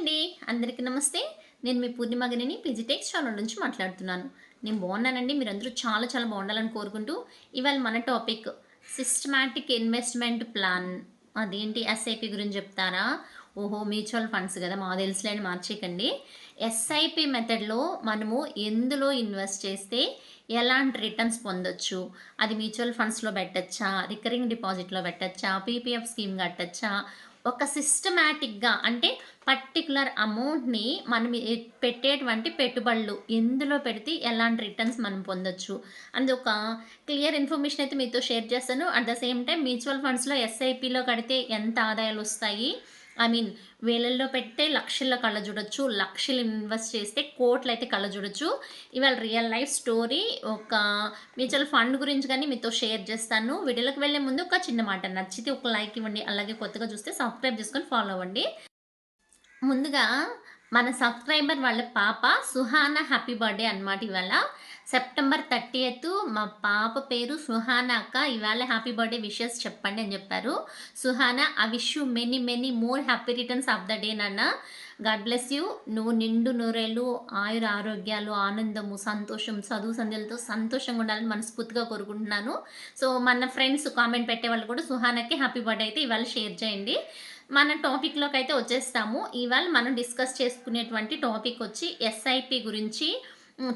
అండి. అందరికీ నమస్తే. నేను మీ పూర్ణిమగనిని పీజీటెక్స్ ఛానల్ నుంచి మాట్లాడుతున్నాను. నేను బాగున్నానండి. మీరందరూ చాలా చాలా బాగుండాలని కోరుకుంటూ, ఇవాళ మన టాపిక్ సిస్టమాటిక్ ఇన్వెస్ట్‌మెంట్ ప్లాన్. అదేంటి ఎస్ఐపి గురించి చెప్తారా? ఓహో! మ్యూచువల్ ఫండ్స్ గదా! మాకు తెలుసులేండి మార్చేయకండి. ఎస్ఐపి మెథడ్‌లో మనము ఎందులో ఇన్వెస్ట్ చేస్తే ఎలాంటి రిటర్న్స్ పొందొచ్చు? అది మ్యూచువల్ ఫండ్స్‌లో పెట్టచ్చా? రికరింగ్ డిపాజిట్‌లో పెట్టచ్చా? పీపీఎఫ్ స్కీమ్ కట్టచ్చా? ఒక సిస్టమాటిక్‌గా అంటే పర్టిక్యులర్ అమౌంట్‌ని మనం పెట్టేటువంటి పెట్టుబడులు ఎందులో పెడితే ఎలాంటి రిటర్న్స్ మనం పొందొచ్చు. ఒక క్లియర్ ఇన్ఫర్మేషన్ అయితే మీతో షేర్ చేస్తాను. At the same time mutual ఫండ్స్‌లో ఎస్ఐపిలో కడితే ఎంత ఆదాయాలొస్తాయి? ఐ మీన్ వేలల్లో పెడితే లక్షల్లో కళ్ళజూడొచ్చు. లక్షలు ఇన్వెస్ట్ చేస్తే కోట్లయితే కళ్ళజూడొచ్చు. ఇవాళ రియల్ లైఫ్ స్టోరీ ఒక మ్యూచువల్ ఫండ్ గురించి గాని మీతో షేర్ చేస్తాను. వీడియోలోకి వెళ్ళే ముందు ఒక చిన్న మాట. నచ్చితే ఒక లైక్ ఇవ్వండి. అలాగే కొత్తగా చూస్తే సబ్స్క్రైబ్ చేసుకొని ఫాలో అవ్వండి. ముందుగా మన సబ్స్క్రైబర్ వాళ్ళ పాప సుహానా హ్యాపీ బర్త్‌డే అనమాట ఇవాళ. సెప్టెంబర్ 30థ్ మా పాప పేరు సుహానా అక్క. ఇవాళ హ్యాపీ బర్త్‌డే విషెస్ చెప్పండి అని చెప్పారు. Suhana I wish you many many more happy returns of the day నాన్న. God bless you. నువ్వు నిండు నూరేళ్ళు ఆయుర ఆరోగ్యాలు, ఆనందము, సంతోషం, చదువు సంధ్యలతో సంతోషంగా ఉండాలని మనస్ఫూర్తిగా కోరుకుంటున్నాను. సో, మన ఫ్రెండ్స్ కామెంట్ పెట్టేవాళ్ళు కూడా సుహానాకి హ్యాపీ బర్త్‌డే అయితే ఇవాళ షేర్ చేయండి. మన టాపిక్‌లోకైతే వచ్చేస్తాము. ఇవాళ మనం డిస్కస్ చేసుకునేటువంటి టాపిక్ వచ్చి ఎస్ఐపి గురించి.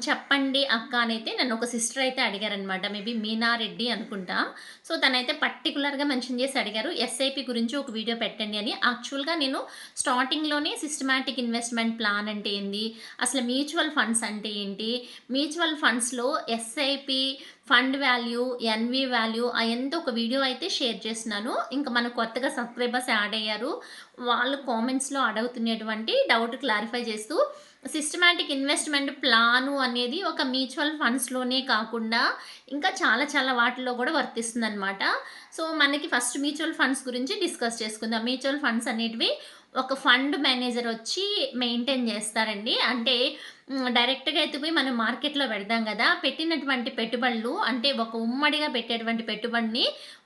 చెప్పండి అక్క అనైతే నన్ను ఒక సిస్టర్ అయితే అడిగారనమాట. మేబీ మీనారెడ్డి అనుకుంటా. సో, తనైతే పర్టిక్యులర్‌గా మెన్షన్ చేసి అడిగారు. ఎస్ఐపి గురించి ఒక వీడియో పెట్టండి అని. యాక్చువల్‌గా నేను స్టార్టింగ్‌లోనే సిస్టమాటిక్ ఇన్వెస్ట్‌మెంట్ ప్లాన్ అంటే ఏంది? అసలు మ్యూచువల్ ఫండ్స్ అంటే ఏంటి? మ్యూచువల్ ఫండ్స్‌లో SIP fund value, NV value అయంతా ఒక వీడియో అయితే షేర్ చేస్తున్నాను. ఇంకా మనకు కొత్తగా సబ్స్క్రైబర్స్ యాడ్ అయ్యారు. వాళ్ళు కామెంట్స్‌లో అడుగుతున్నటువంటి డౌట్ క్లారిఫై చేస్తూ సిస్టమాటిక్ ఇన్వెస్ట్‌మెంట్ ప్లాను అనేది ఒక మ్యూచువల్ ఫండ్స్‌లోనే కాకుండా ఇంకా చాలా చాలా వాటిల్లో కూడా వర్తిస్తుందనమాట. సో, మనకి ఫస్ట్ మ్యూచువల్ ఫండ్స్ గురించి డిస్కస్ చేసుకుందాం. మ్యూచువల్ ఫండ్స్ అనేటివి ఒక ఫండ్ మేనేజర్ వచ్చి మెయింటైన్ చేస్తారండి. అంటే డైరెక్ట్‌గా ఎత్తిపోయి మనం మార్కెట్‌లో పెడదాం గదా! పెట్టినటువంటి పెట్టుబడులు అంటే ఒక ఉమ్మడిగా పెట్టేటువంటి పెట్టుబడిని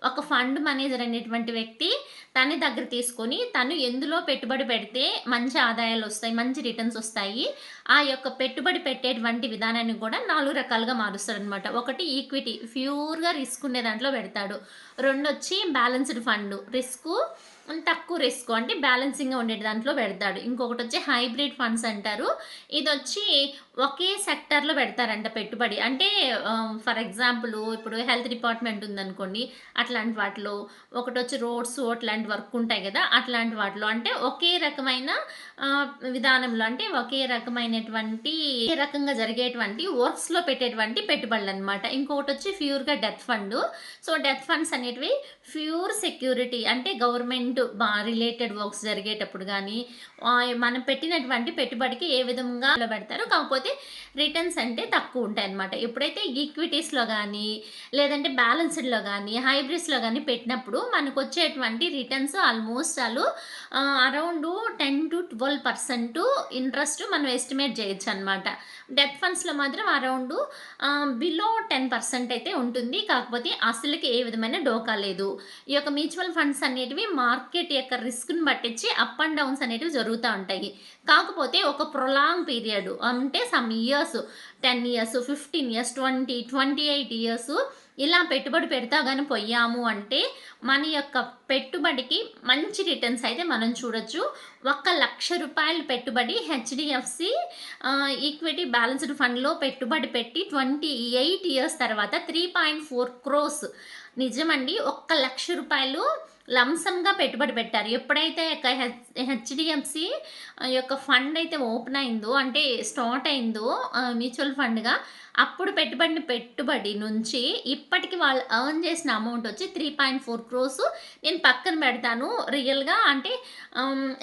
ఒక ఫండ్ మేనేజర్ అనేటువంటి వ్యక్తి తన దగ్గర తీసుకొని తను ఎందులో పెట్టుబడి పెడితే మంచి ఆదాయాలొస్తాయి, మంచి రిటర్న్స్ ఒస్తాయి. ఆ యొక్క పెట్టుబడి పెట్టేటువంటి విధానాన్ని కూడా 4 రకాలుగా మారుస్తాడనమాట. ఒకటి ఈక్విటీ ప్యూర్‌గా రిస్క్ ఉండే దాంట్లో పెడతాడు. రెండొచ్చి బ్యాలెన్స్‌డ్ ఫండు. తక్కువ రిస్క్ అంటే బ్యాలెన్సింగ్‌గా ఉండే దాంట్లో పెడతాడు. ఇంకొకటొచ్చి హైబ్రిడ్ ఫండ్స్ అంటారు. ఇదొచ్చి ఒకే సెక్టార్‌లో పెడతారంట పెట్టుబడి. అంటే ఫర్ ఎగ్జాంపుల్ ఇప్పుడు హెల్త్ డిపార్ట్‌మెంట్ ఉందనుకోండి. అట్లాంటి వాటిలో, ఒకటొచ్చి రోడ్స్ అట్లాంటి వర్క్ ఉంటాయి గదా! అట్లాంటి వాటిలో అంటే ఒకే రకమైన విధానంలో అంటే ఒకే రకంగా జరిగేటువంటి వర్క్స్‌లో పెట్టేటువంటి పెట్టుబడులనమాట. ఇంకొకటొచ్చి ప్యూర్‌గా death fund. So, death funds అనేటివి ప్యూర్ సెక్యూరిటీ అంటే గవర్నమెంట్ రిలేటెడ్ వర్క్స్ జరిగేటప్పుడు గానీ, మనం పెట్టినటువంటి పెట్టుబడికి ఏ విధంగా పెడతారు. కాకపోతే రిటర్న్స్ అంటే తక్కువుంటాయన్నమాట. ఎప్పుడైతే ఈక్విటీస్‌లో గానీ, లేదంటే బ్యాలెన్స్‌డ్‌లో గానీ, హైబ్రిడ్స్‌లో గానీ పెట్టినప్పుడు మనకొచ్చేటువంటి రిటర్న్స్ ఆల్‌మోస్ట్ అరౌండ్ 10-12% ఇంట్రెస్ట్ మనం ఎస్టిమేట్ చేయొచ్చనమాట. డెత్ ఫండ్స్‌లో మాత్రం అరౌండ్ బిలో 10% అయితే ఉంటుంది. కాకపోతే అసలుకి ఏ విధమైన డోకా లేదు. ఈ యొక్క మ్యూచువల్ ఫండ్స్ అనేటివి మార్కెట్ యొక్క రిస్క్‌ని బట్టిచ్చి అప్ అండ్ డౌన్స్ అనేటివి జరుగుతా ఉంటాయి. కాకపోతే ఒక ప్రొలాంగ్ పీరియడ్ అంటే some years 10 years, 15 years, 20, 28 years ఇలా పెట్టుబడి పెడతా గాని పొయ్యాము అంటే మన యొక్క పెట్టుబడికి మంచి రిటర్న్స్ అయితే మనం చూడొచ్చు. ₹1,00,000 పెట్టుబడి హెచ్‌డీఎఫ్‌సీ ఈక్విటీ బ్యాలెన్స్‌డ్ ఫండ్‌లో పెట్టుబడి పెట్టి 28 ఇయర్స్ తర్వాత 3.4 క్రోర్స్ నిజమండి. ₹1,00,000 లంసమ్‌గా పెట్టుబడి పెట్టారు. ఎప్పుడైతే హెచ్‌డీఎఫ్‌సీ యొక్క ఫండ్ అయితే ఓపెన్ అయిందో అంటే స్టార్ట్ అయిందో మ్యూచువల్ ఫండ్‌గా అప్పుడు పెట్టుబడి నుంచి ఇప్పటికి వాళ్ళు ఎర్న్ చేసిన అమౌంట్ వచ్చి 3.4 క్రోర్స్. నేను పక్కన పెడతాను. రియల్‌గా అంటే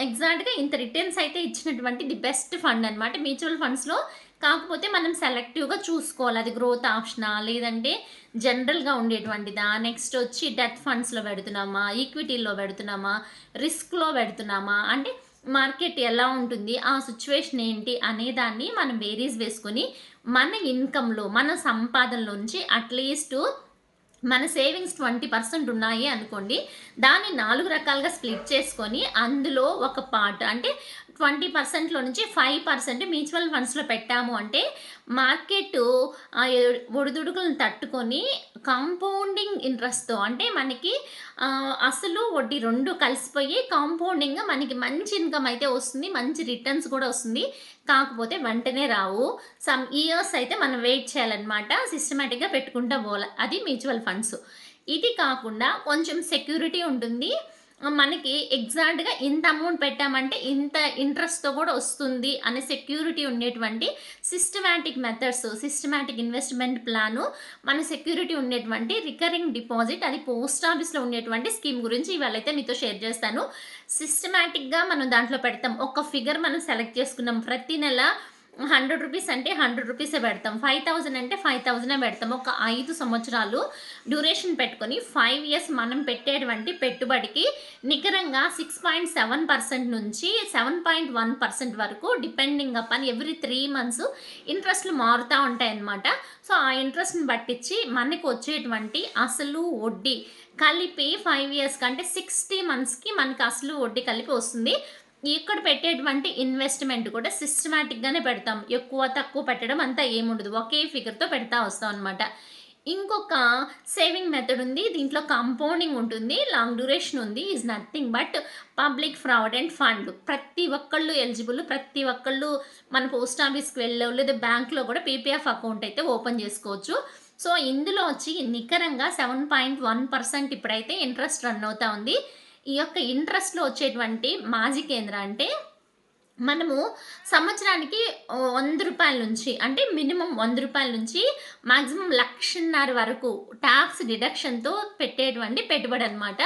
ఎగ్జాక్ట్‌గా ఇంత రిటర్న్స్ అయితే ఇచ్చినటువంటి ది బెస్ట్ ఫండ్ అనమాట మ్యూచువల్ ఫండ్స్‌లో. కాకపోతే మనం సెలెక్టివ్‌గా చూసుకోవాలి. అది గ్రోత్ ఆప్షనా? లేదంటే జనరల్‌గా ఉండేటువంటిదా? నెక్స్ట్ వచ్చి డెత్ ఫండ్స్‌లో పెడుతున్నామా? ఈక్విటీలో పెడుతున్నామా? రిస్క్‌లో పెడుతున్నామా? అంటే మార్కెట్ ఎలా ఉంటుంది? ఆ సిట్యుయేషన్ ఏంటి? అనేదాన్ని మనం బేరీజ్ వేసుకొని మన ఇన్‌కమ్‌లో, మన సంపాదనలో నుంచి అట్‌లీస్టు మన సేవింగ్స్ 20% ఉన్నాయి అనుకోండి. దాన్ని 4 రకాలుగా స్ప్లిట్ చేసుకొని అందులో ఒక పార్ట్ అంటే 20%లో నుంచి 5% మ్యూచువల్ ఫండ్స్‌లో పెట్టాము అంటే మార్కెట్టు ఒడిదుడుకులను తట్టుకొని కాంపౌండింగ్ ఇంట్రెస్ట్‌తో అంటే మనకి అసలు, వడ్డీ 2 కలిసిపోయి కాంపౌండింగ్‌గా మనకి మంచి ఇన్‌కమ్ అయితే వస్తుంది. మంచి రిటర్న్స్ కూడా వస్తుంది. కాకపోతే వెంటనే రావు. సమ్ ఇయర్స్ అయితే మనం వెయిట్ చేయాలన్నమాట. సిస్టమాటిక్‌గా పెట్టుకుంటా పోవాలి. అది మ్యూచువల్ ఫండ్స్. ఇది కాకుండా కొంచెం సెక్యూరిటీ ఉంటుంది. మనకి ఎగ్జాక్ట్‌గా ఇంత అమౌంట్ పెట్టామంటే ఇంత ఇంట్రెస్ట్‌తో కూడా వస్తుంది అనే సెక్యూరిటీ ఉండేటువంటి సిస్టమాటిక్ ఇన్వెస్ట్‌మెంట్ ప్లాను, మన సెక్యూరిటీ ఉండేటువంటి రికరింగ్ డిపాజిట్, అది పోస్ట్ ఆఫీస్‌లో ఉండేటువంటి స్కీమ్ గురించి ఇవాళైతే మీతో షేర్ చేస్తాను. సిస్టమాటిక్‌గా మనం దాంట్లో పెడతాం. ఒక ఫిగర్ మనం సెలెక్ట్ చేసుకున్నాం. ప్రతి నెల రూ. 100 అంటే రూ. 100 పెడతాం. 5,000 అంటే 5,000 పెడతాం. ఒక 5 సంవత్సరాలు డ్యూరేషన్ పెట్టుకొని 5 ఇయర్స్ మనం పెట్టేటువంటి పెట్టుబడికి నికరంగా 6.7% నుంచి 7.1% వరకు డిపెండింగ్ అపాన్ ఎవ్రీ 3 మంత్స్ ఇంట్రెస్ట్‌లు మారుతా ఉంటాయన్నమాట. సో, ఆ ఇంట్రెస్ట్‌ని బట్టిచ్చి మనకు వచ్చేటువంటి అసలు, వడ్డీ కలిపి 5 ఇయర్స్ కంటే 60 మంత్స్‌కి మనకి అసలు, వడ్డీ కలిపి వస్తుంది. ఇక్కడ పెట్టేటువంటి ఇన్వెస్ట్‌మెంట్ కూడా సిస్టమాటిక్‌గానే పెడతాం. ఎక్కువ, తక్కువ పెట్టడం అంతా ఏముండదు. ఒకే ఫిగర్‌తో పెడతా వస్తామనమాట. ఇంకొక సేవింగ్ మెథడ్ ఉంది. దీంట్లో కాంపౌండింగ్ ఉంటుంది. లాంగ్ డ్యూరేషన్ ఉంది. Is nothing but public provident fund. ప్రతి ఒక్కళ్ళు ఎలిజిబుల్. ప్రతి ఒక్కళ్ళు మన పోస్ట్ ఆఫీస్‌కి వెళ్ళో లేదా బ్యాంక్‌లో కూడా పీపీఎఫ్ అకౌంట్ అయితే ఓపెన్ చేసుకోవచ్చు. సో, ఇందులో వచ్చి నికరంగా 7.1% ఇప్పుడైతే ఇంట్రెస్ట్ రన్ అవుతా ఉంది. ఈ యొక్క ఇంట్రెస్ట్‌లో వచ్చేటువంటి మాజిక్ ఏందిరా అంటే, మనము సంవత్సరానికి రూ. 100 నుంచి అంటే మినిమమ్ రూ. 100 నుంచి మాక్సిమం 1,50,000 వరకు టాక్స్ డిడక్షన్‌తో పెట్టేటువంటి పెట్టుబడనమాట.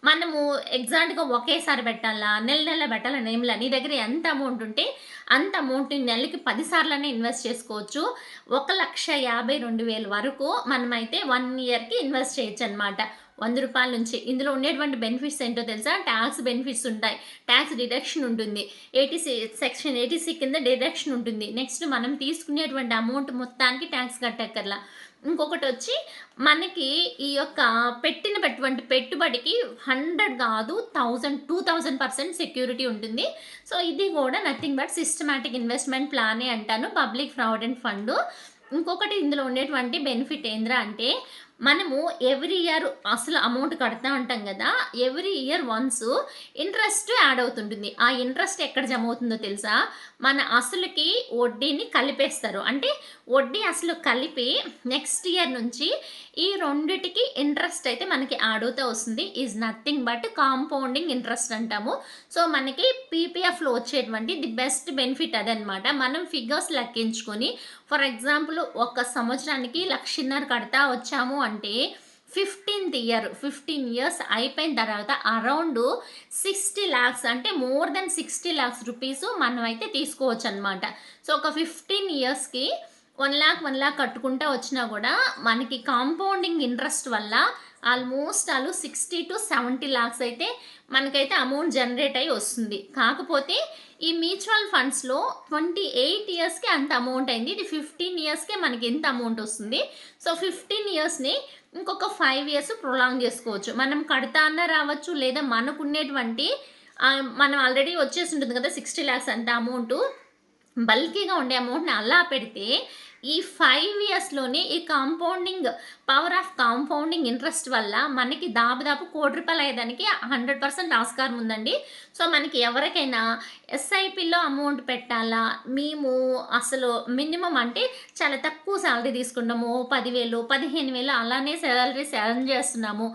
మనము ఎగ్జాక్ట్‌గా ఒకేసారి పెట్టాలా, నెల నెల పెట్టాలని ఏం లే. నీ దగ్గర ఎంత అమౌంట్ ఉంటే అంత అమౌంట్‌ని నెలకి 10 సార్లనే ఇన్వెస్ట్ చేసుకోవచ్చు. 1,52,000 వరకు మనమైతే 1 ఇయర్‌కి ఇన్వెస్ట్ చేయొచ్చనమాట. రూ. 100 నుంచి. ఇందులో ఉండేటువంటి బెనిఫిట్స్ ఏంటో తెలుసా? టాక్స్ బెనిఫిట్స్ ఉంటాయి. టాక్స్ డిడక్షన్ ఉంటుంది. సెక్షన్ 80 కింద డిడక్షన్ ఉంటుంది. నెక్స్ట్ మనం తీసుకునేటువంటి అమౌంట్ మొత్తానికి టాక్స్ కట్టక్కర్లా. ఇంకొకటొచ్చి మనకి ఈ యొక్క పెట్టినటువంటి పెట్టుబడికి 100 కాదు 1000, 2000% సెక్యూరిటీ ఉంటుంది. సో, ఇది కూడా నథింగ్ బట్ సిస్టమాటిక్ ఇన్వెస్ట్‌మెంట్ ప్లానే అంటాను. Public provident fund. ఇంకొకటి ఇందులో ఉండేటువంటి బెనిఫిట్ ఏందిరా అంటే, మనము ఎవ్రీ ఇయర్ అసలు అమౌంట్ కడతా ఉంటాం గదా! Every year once interest add అవుతుంటుంది. ఆ ఇంట్రెస్ట్ ఎక్కడ జమ అవుతుందో తెలుసా? మన అసలుకి వడ్డీని కలిపేస్తారు. అంటే వడ్డీ, అసలు కలిపి నెక్స్ట్ ఇయర్ నుంచి ఈ రెండిటికి ఇంట్రెస్ట్ అయితే మనకి యాడ్ అవుతా వస్తుంది. Is nothing but compounding interest అంటాము. సో, మనకి పీపీఎఫ్‌లో వచ్చేటువంటి ది బెస్ట్ బెనిఫిట్ అదనమాట. మనం ఫిగర్స్ లెక్కించుకొని ఫర్ ఎగ్జాంపుల్ ఒక సంవత్సరానికి 1,50,000 కడతా వచ్చాము అంటే 15 ఇయర్స్ అయిపోయిన తర్వాత అరౌండ్ 60,00,000 అంటే మోర్ దెన్ 60,00,000 రూపీస్ మనమైతే తీసుకోవచ్చనమాట. సో, ఒక 15 ఇయర్స్‌కి 1,00,000 కట్టుకుంటా వచ్చినా గూడా మనకి కాంపౌండింగ్ ఇంట్రెస్ట్ వల్ల ఆల్మోస్ట్ 60-70 లాక్స్ అయితే మనకైతే అమౌంట్ జనరేట్ అయ్యి వస్తుంది. కాకపోతే ఈ మ్యూచువల్ ఫండ్స్‌లో 28 ఇయర్స్‌కి అంత అమౌంట్ అయింది. ఇది 15 ఇయర్స్‌కే మనకి ఇంత అమౌంట్ వస్తుంది. సో, 15 ఇయర్స్‌ని ఇంకొక 5 ఇయర్స్ ప్రొలాంగ్ చేసుకోవచ్చు. మనం కడతా అన్నా రావచ్చు, లేదా మనకున్నటువంటి మనం ఆల్రెడీ వచ్చేసి ఉంటుంది కదా! 60,00,000 అంత అమౌంటు. బల్కీగా ఉండే అమౌంట్‌ని అలా పెడితే ఈ 5 ఇయర్స్‌లోనే ఈ పవర్ ఆఫ్ కాంపౌండింగ్ ఇంట్రెస్ట్ వల్ల మనకి దాదాపు రూ. 1,00,00,000 అయ్యేదానికి 100% ఆస్కారం ఉందండి. సో, మనకి ఎవరికైనా ఎస్ఐపిలో అమౌంట్ పెట్టాలా? మేము అసలు మినిమమ్ అంటే చాలా తక్కువ సాలరీ తీసుకుంటాము. 10,000, 15,000 అలానే సాలరీస్ ఎర్న్ చేస్తున్నాము.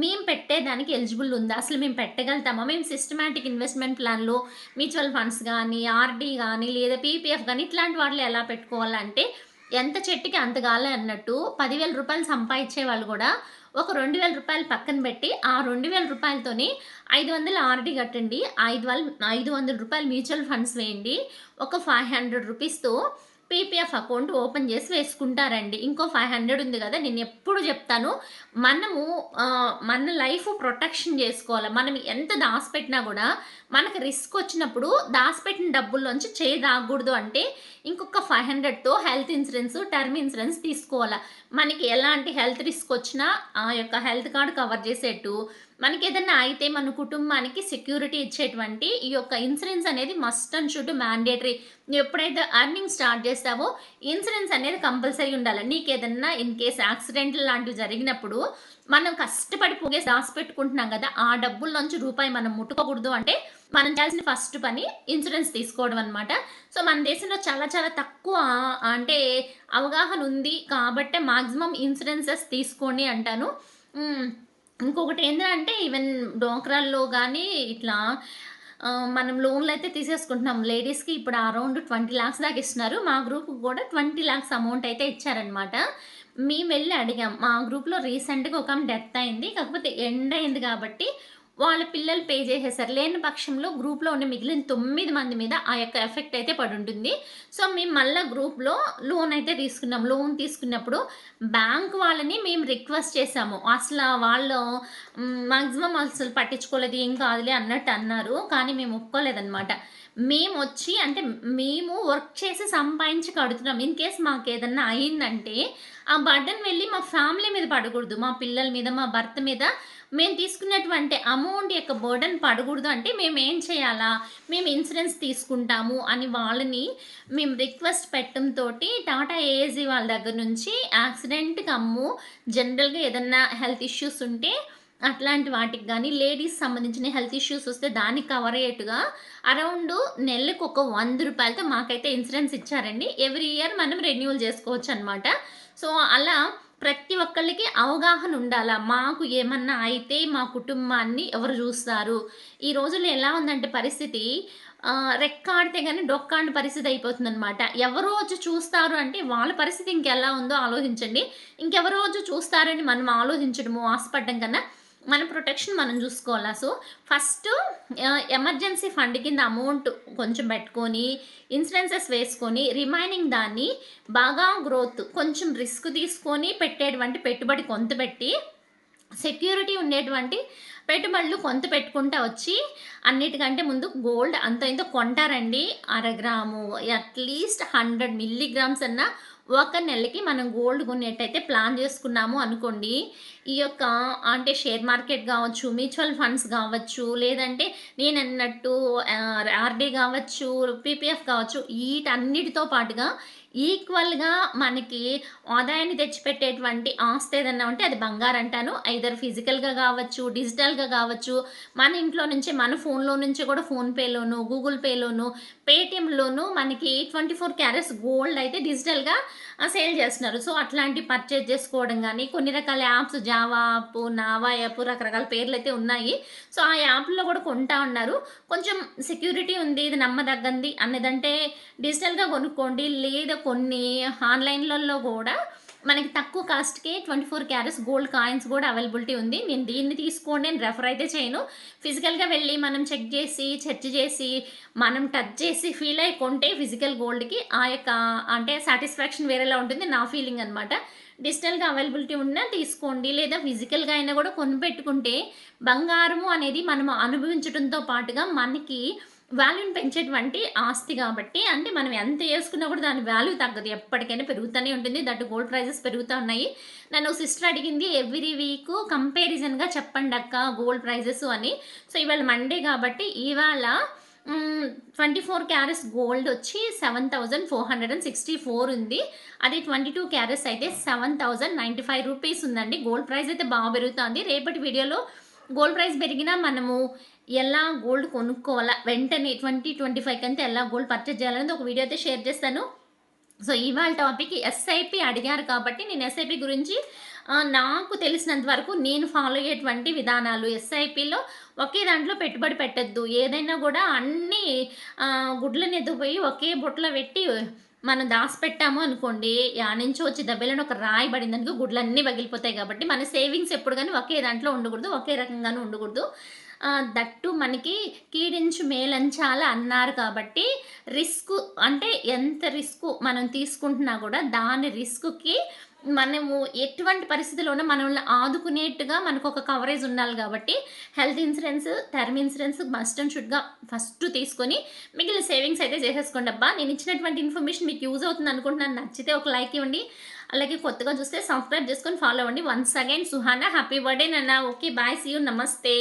మేము పెట్టేదానికి ఎలిజిబుల్ ఉందా? అసలు మేము పెట్టగలుగుతామా? మేము సిస్టమాటిక్ ఇన్వెస్ట్‌మెంట్ ప్లాన్‌లో మ్యూచువల్ ఫండ్స్ గానీ, ఆర్‌డీ గానీ, లేదా పీపీఎఫ్ గానీ ఇట్లాంటి వాటిలో ఎలా పెట్టుకోవాలంటే, ఎంత చెట్టుకి అంత గాలే అన్నట్టు రూ. 10,000 సంపాదించే వాళ్ళు గూడా ఒక రూ. 2,000 పక్కన పెట్టి, ఆ రూ. 2,000తోని 500 ఆర్‌డీ కట్టండి. 500 మ్యూచువల్ ఫండ్స్ వేయండి. ఒక రూ. 500తో పీపీఎఫ్ అకౌంట్ ఓపెన్ చేసి వేసుకుంటారండి. ఇంకో 500 ఉంది గదా! నేనెప్పుడు జెప్తాను, మనము మన లైఫ్ ప్రొటెక్షన్ జేసుకోవాలి. మనం ఎంత దాసిపెట్టినా గూడా మనకు రిస్క్ వచ్చినప్పుడు దాసిపెట్టిన డబ్బుల్లోంచి చేయి రాగూడదు అంటే, ఇంకొక 500తో హెల్త్ ఇన్సూరెన్స్, టర్మ్ ఇన్సూరెన్స్ తీసుకోవాల. మనకి ఎలాంటి హెల్త్ రిస్క్ వచ్చినా ఆ యొక్క హెల్త్ కార్డ్ కవర్ చేసేట్టు మనకేదన్నా అయితే మన కుటుంబానికి సెక్యూరిటీ ఇచ్చేటువంటి ఈ యొక్క ఇన్సూరెన్స్ అనేది మస్ట్ అండ్ షుడ్ మ్యాండేటరీ. ఎప్పుడైతే ఎర్నింగ్ స్టార్ట్ చేస్తావో ఇన్సూరెన్స్ అనేది కంపల్సరీ ఉండాలి. నీకేదన్నా ఇన్ కేస్ యాక్సిడెంట్లు లాంటివి జరిగినప్పుడు మనం కష్టపడి పోగేసి దాసిపెట్టుకుంటున్నాం కదా! ఆ డబ్బుల్లోంచి రూపాయి మనం ముట్టుకోకూడదు అంటే మనం చేయాల్సిన ఫస్ట్ పని ఇన్సూరెన్స్ తీసుకోవడం అనమాట. సో, మన దేశంలో చాలా చాలా తక్కువ అంటే అవగాహన ఉంది కాబట్టే మాక్సిమం ఇన్సూరెన్సెస్ తీసుకోండి అంటాను. హ్మ్. ఇంకొకటేందంటే ఈవెన్ డోక్రాల్లో గానీ ఇట్లా మనం లోన్‌లయితే తీసేసుకుంటున్నాం. లేడీస్‌కి ఇప్పుడు అరౌండ్ 20,00,000 దాకా ఇస్తున్నారు. మా గ్రూప్‌కి కూడా 20,00,000 అమౌంట్ అయితే ఇచ్చారనమాట. మేమెళ్లి అడిగాం. మా గ్రూప్‌లో రీసెంట్‌గా ఒకామె డెత్ అయింది. కాకపోతే ఎండ్ అయింది కాబట్టి వాళ్ళ పిల్లలు పే చేసేసారు. లేని పక్షంలో గ్రూప్‌లో ఉన్న మిగిలిన 9 మంది మీద ఆ యొక్క ఎఫెక్ట్ అయితే పడుంటుంది. సో, మేము మళ్ళా గ్రూప్‌లో లోన్ అయితే తీసుకున్నాం. లోన్ తీసుకున్నప్పుడు బ్యాంక్ వాళ్ళని మేము రిక్వెస్ట్ చేసాము. వాళ్ళు మాక్సిమం అసలు పట్టించుకోలేదు. ఏం కాదులే అన్నట్టు అన్నారు. కానీ మేము ఒప్పుకోలేదనమాట. మేమొచ్చి అంటే మేము వర్క్ చేసి సంపాదించి కడుతున్నాం. ఇన్ కేస్ మాకేదన్నా అయిందంటే ఆ బర్డెన్ వెళ్ళి మా ఫ్యామిలీ మీద పడకూడదు. మా పిల్లల మీద, మా భర్త మీద మేము తీసుకున్నటువంటి అమౌంట్ యొక్క బర్డెన్ పడకూడదు అంటే మేమేం చేయాలా? మేము ఇన్సూరెన్స్ తీసుకుంటాము అని వాళ్ళని మేము రిక్వెస్ట్ పెట్టడంతోటి టాటా ఏఐజీ వాళ్ళ దగ్గర నుంచి యాక్సిడెంట్‌కి అమ్ము జనరల్‌గా ఏదన్నా హెల్త్ ఇష్యూస్ ఉంటే అట్లాంటి వాటికి గానీ, లేడీస్ సంబంధించిన హెల్త్ ఇష్యూస్ వస్తే దానికి కవర్ అయ్యేట్టుగా అరౌండ్ నెలకొక రూ. 100తో మాకైతే ఇన్సూరెన్స్ ఇచ్చారండి. ఎవ్రీ ఇయర్ మనం రెన్యూవల్ చేసుకోవచ్చనమాట. సో, అలా ప్రతి ఒక్కళ్ళకి అవగాహన ఉండాలా. మాకు ఏమన్నా అయితే మా కుటుంబాన్ని ఎవరు జూస్తారు? ఈ రోజుల్లో ఎలా ఉందంటే పరిస్థితి రెక్కాడితే గాని డొక్కాడని పరిస్థితి అయిపోతుందనమాట. ఎవరో వచ్చి చూస్తారు అంటే వాళ్ళ పరిస్థితి ఇంకెలా ఉందో ఆలోచించండి. ఇంకెవరో వచ్చి చూస్తారని మనం ఆలోచించడము, ఆశపడడం కన్నా మన ప్రొటెక్షన్ మనం జూసుకోవాలా. సో, ఫస్టు ఎమర్జెన్సీ ఫండ్ కింద అమౌంట్ కొంచెం బెట్టుకొని, ఇన్సూరెన్సెస్ వేసుకొని, రిమైనింగ్ దాన్ని బాగా గ్రోత్ కొంచెం రిస్క్ తీసుకొని పెట్టేటువంటి పెట్టుబడి కొంత పెట్టి, సెక్యూరిటీ ఉండేటువంటి పెట్టుబడులు కొంత పెట్టుకుంటా వచ్చి, అన్నిటికంటే ముందు గోల్డ్ అంతో ఇంతో కొంటారండి. అర గ్రాము అట్‌లీస్ట్ 100 మిల్లీగ్రామ్స్ అన్నా ఒక నెలకి మనం గోల్డ్ కొనేటైతే ప్లాన్ చేసుకున్నాము అనుకోండి. ఈ యొక్క అంటే షేర్ మార్కెట్ గావచ్చు, మ్యూచువల్ ఫండ్స్ గావచ్చు, లేదంటే నేనన్నట్టు ఆర్‌డీ గావచ్చు, పీపీఎఫ్ కావచ్చు, ఈటన్నిటితో పాటుగా ఈక్వల్‌గా మనకి ఆదాయాన్ని తెచ్చిపెట్టేటువంటి ఆస్తి ఏదన్నా ఉంటే అది బంగారంటాను. ఐదర్ ఫిజికల్‌గా గావచ్చు, డిజిటల్‌గా గావచ్చు, మన ఇంట్లో నుంచే మన ఫోన్‌లో నుంచి కూడా ఫోన్‌పేలోను, గూగుల్ పేలోను, పేటీఎంలోను మనకి 24 క్యారెట్స్ గోల్డ్ అయితే డిజిటల్‌గా సేల్ చేస్తున్నారు. సో, అట్లాంటివి పర్చేజ్ చేసుకోవడం గానీ, కొన్ని రకాల యాప్స్ జావా యాప్, నావా యాప్ రకరకాల పేర్లయితే ఉన్నాయి. సో, ఆ యాప్‌లో కూడా కొంటా ఉన్నారు. కొంచెం సెక్యూరిటీ ఉంది, ఇది నమ్మదగ్గంది అనేదంటే డిజిటల్‌గా కొనుక్కోండి. లేదా కొన్ని ఆన్‌లైన్‌లలో గూడా మనకి తక్కువ కాస్ట్‌కే 24 క్యారెట్స్ గోల్డ్ కాయిన్స్ గూడా అవైలబిలిటీ ఉంది. నేను దీన్ని తీసుకోండి అని రెఫర్ అయితే చేయను. ఫిజికల్‌గా వెళ్ళి మనం చెక్ జేసి, సెర్చ్ జేసి, మనం టచ్ చేసి ఫీల్ అయ్యి కొంటే ఫిజికల్ గోల్డ్‌కి ఆ యొక్క అంటే సాటిస్ఫాక్షన్ వేరేలా ఉంటుంది. నా ఫీలింగ్ అనమాట. డిజిటల్‌గా అవైలబిలిటీ ఉన్నా తీసుకోండి. లేదా ఫిజికల్‌గా అయినా గూడా కొనిపెట్టుకుంటే బంగారము అనేది మనం అనుభవించడంతో పాటుగా మనకి వాల్యూని పెంచేటువంటి ఆస్తి గాబట్టి, అంటే మనం ఎంత యేసుకున్నా గూడా దాని వాల్యూ తగ్గదు. ఎప్పటికైనా పెరుగుతానే ఉంటుంది. దట్ గోల్డ్ ప్రైజెస్ పెరుగుతా ఉన్నాయి. నన్ను సిస్టర్ అడిగింది ఎవ్రీ వీకు కంపారిజన్‌గా చెప్పండక్క గోల్డ్ ప్రైజెస్ అని. సో, ఇవాళ మండే గాబట్టి ఇవాళ 24 క్యారెట్స్ గోల్డ్ వచ్చి 7,464 ఉంది. అది 22 క్యారెట్స్ అయితే 7,095 రూపీస్ ఉందండి. గోల్డ్ ప్రైస్ అయితే పెరుగుతాంది. రేపటి వీడియోలో గోల్డ్ ప్రైస్ పెరిగినా మనము ఎలా గోల్డ్ కొనుక్కోవాలా, వెంటనే 25 కంటే ఎలా గోల్డ్ పర్చేజ్ చేయాలనేది ఒక వీడియో అయితే షేర్ చేస్తాను. సో, ఇవాళ టాపిక్ ఎస్ఐపి అడిగారు కాబట్టి నేను ఎస్ఐపి గురించి నాకు తెలిసినంత వరకు నేను ఫాలో అయ్యేటువంటి విధానాలు ఎస్ఐపిలో ఒకే దాంట్లో పెట్టుబడి పెట్టొద్దు. ఏదైనా గూడా అన్నీ గుడ్లను ఎత్తుకుపోయి ఒకే బుట్టలో పెట్టి మనం దాసిపెట్టాము అనుకోండి, యాడ్నుంచో వచ్చి దెబ్బెలని ఒక రాయి పడిందనుకో గుడ్లన్నీ పగిలిపోతాయి కాబట్టి మన సేవింగ్స్ ఎప్పుడు గాని ఒకే దాంట్లో ఉండకూడదు. ఒకే రకంగాను ఉండకూడదు. దట్టు మనకి కీడించు మేలంచాల అన్నారు కాబట్టి రిస్కు అంటే ఎంత రిస్కు మనం తీసుకుంటున్నా గూడా దాని రిస్క్‌కి మనము ఎటువంటి పరిస్థితిలోనూ మనల్ని ఆదుకునేట్టుగా మనకొక కవరేజ్ ఉండాలి గాబట్టి, health insurance, term insurance must and షుడ్‌గా ఫస్ట్ తీసుకొని, మిగిలిన సేవింగ్స్ అయితే చేసేసుకోండబ్బా! నేనిచ్చినటువంటి ఇన్ఫర్మేషన్ మీకు యూజ్ అవుతుందనుకుంటున్నాను. నచ్చితే ఒక లైక్ ఇవ్వండి. అలాగే కొత్తగా చూస్తే సబ్స్క్రైబ్ చేసుకొని ఫాలో అవ్వండి. Once again Suhana happy birthday నాన్న. ఓకే. బాయ్. See you. నమస్తే.